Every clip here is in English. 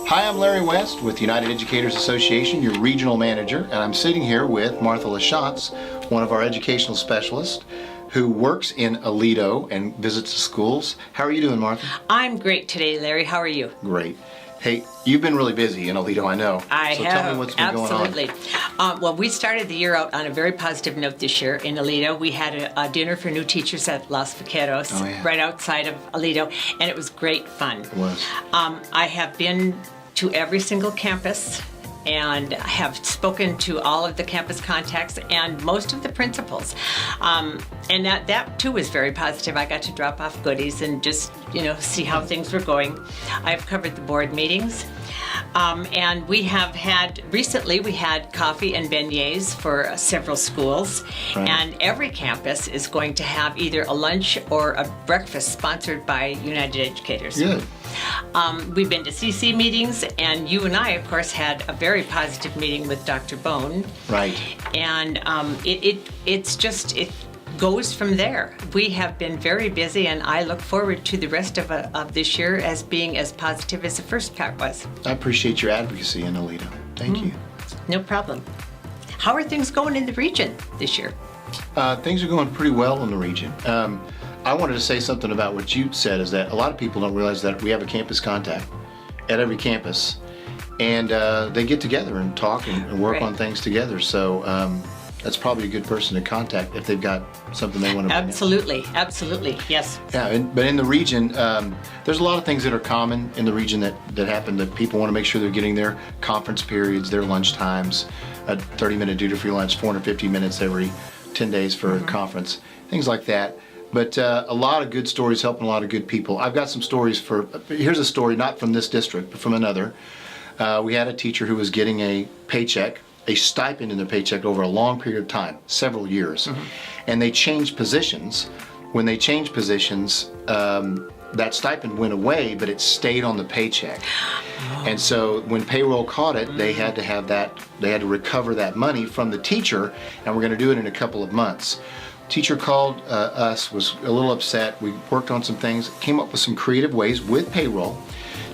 Hi, I'm Larry West with United Educators Association, your regional manager, and I'm sitting here with Martha LaChance, one of our educational specialists who works in Aledo and visits the schools. How are you doing, Martha? I'm great today, Larry. How are you? Great. Hey, you've been really busy in Aledo, I know. I so have. Tell me what's been Absolutely. going on. Well, we started the year out on a very positive note this year in Aledo. We had a dinner for new teachers at Los Vaqueros, right outside of Aledo, and it was great fun. It was. I have been to every single campus and have spoken to all of the campus contacts and most of the principals. And that too was very positive. I got to drop off goodies and just, see how things were going. I've covered the board meetings. And we had coffee and beignets for several schools. Right. And every campus is going to have either a lunch or a breakfast sponsored by United Educators. Good. We've been to CC meetings, and you and I, of course, had a very positive meeting with Dr. Bone. Right. And it goes from there. We have been very busy, and I look forward to the rest of this year as being as positive as the first part was. I appreciate your advocacy in Aledo. Thank you. No problem. How are things going in the region this year? Things are going pretty well in the region. I wanted to say something about what you said, is that a lot of people don't realize that we have a campus contact at every campus, and they get together and talk and work on things together. So that's probably a good person to contact if they've got something they want to bring in. Absolutely, yes. Yeah, but in the region, there's a lot of things that are common in the region that happen, that people want to make sure they're getting their conference periods, their lunch times, a 30-minute duty-free lunch, 450 minutes every 10 days for a conference, things like that. But a lot of good stories, helping a lot of good people. I've got some stories here's a story not from this district, but from another. We had a teacher who was getting a paycheck, a stipend in their paycheck over a long period of time, several years. And they changed positions. When they changed positions, that stipend went away, but it stayed on the paycheck. And so when payroll caught it, they had to recover that money from the teacher, and we're going to do it in a couple of months. Teacher called us, was a little upset. We worked on some things, came up with some creative ways with payroll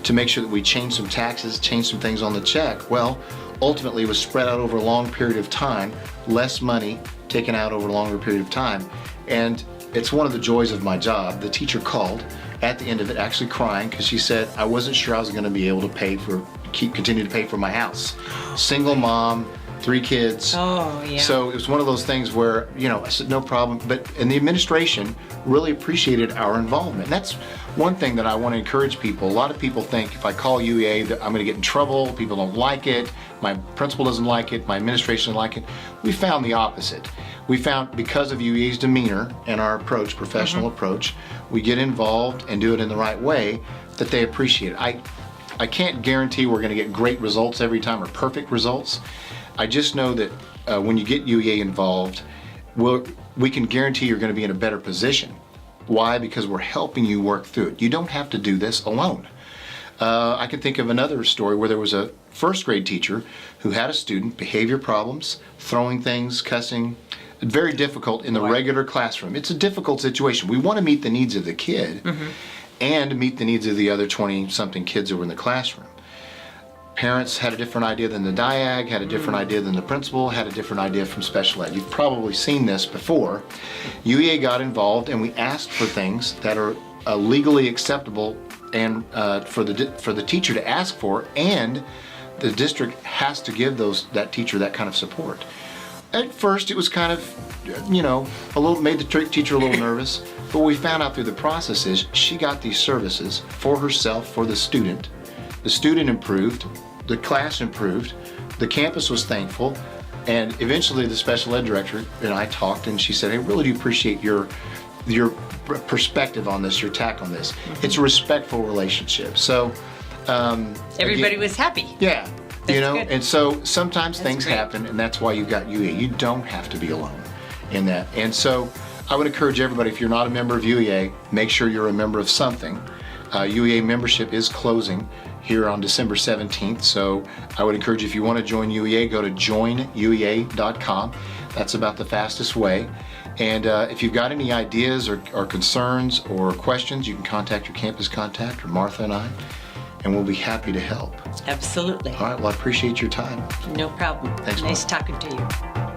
to make sure that we changed some taxes, changed some things on the check. Well, ultimately it was spread out over a long period of time, less money taken out over a longer period of time. And it's one of the joys of my job. The teacher called at the end of it, actually crying, because she said, I wasn't sure I was going to be able to continue to pay for my house. Single mom, 3 kids. Oh, yeah. So it was one of those things where, I said, no problem. And the administration really appreciated our involvement. And that's one thing that I want to encourage people. A lot of people think if I call UEA that I'm going to get in trouble, people don't like it, my principal doesn't like it, my administration doesn't like it. We found the opposite. We found, because of UEA's demeanor and our approach, professional approach, we get involved and do it in the right way, that they appreciate it. I can't guarantee we're going to get great results every time, or perfect results. I just know that when you get UEA involved, we can guarantee you're going to be in a better position. Why? Because we're helping you work through it. You don't have to do this alone. I can think of another story where there was a first grade teacher who had a student, behavior problems, throwing things, cussing, very difficult in the regular classroom. It's a difficult situation. We want to meet the needs of the kid and meet the needs of the other 20-something kids who were in the classroom. Parents had a different idea than the DIAG, had a different idea than the principal, had a different idea from special ed. You've probably seen this before. UEA got involved, and we asked for things that are legally acceptable and for the teacher to ask for, and the district has to give that teacher that kind of support. At first, it was kind of, made the teacher a little nervous, but what we found out through the process is she got these services for herself, for the student. The student improved, the class improved, the campus was thankful, and eventually the special ed director and I talked, and she said, I really do appreciate your perspective on this, your tack on this. It's a respectful relationship. So everybody was happy. Yeah. Good. And so sometimes things happen, and that's why you've got UEA. You don't have to be alone in that. And so I would encourage everybody, if you're not a member of UEA, make sure you're a member of something. UEA membership is closing here on December 17th, so I would encourage you, if you want to join UEA, go to joinuea.com. That's about the fastest way. And if you've got any ideas or concerns or questions, you can contact your campus contact or Martha and I. and we'll be happy to help. Absolutely. All right, well, I appreciate your time. No problem. Thanks, Nice Mom. talking to you.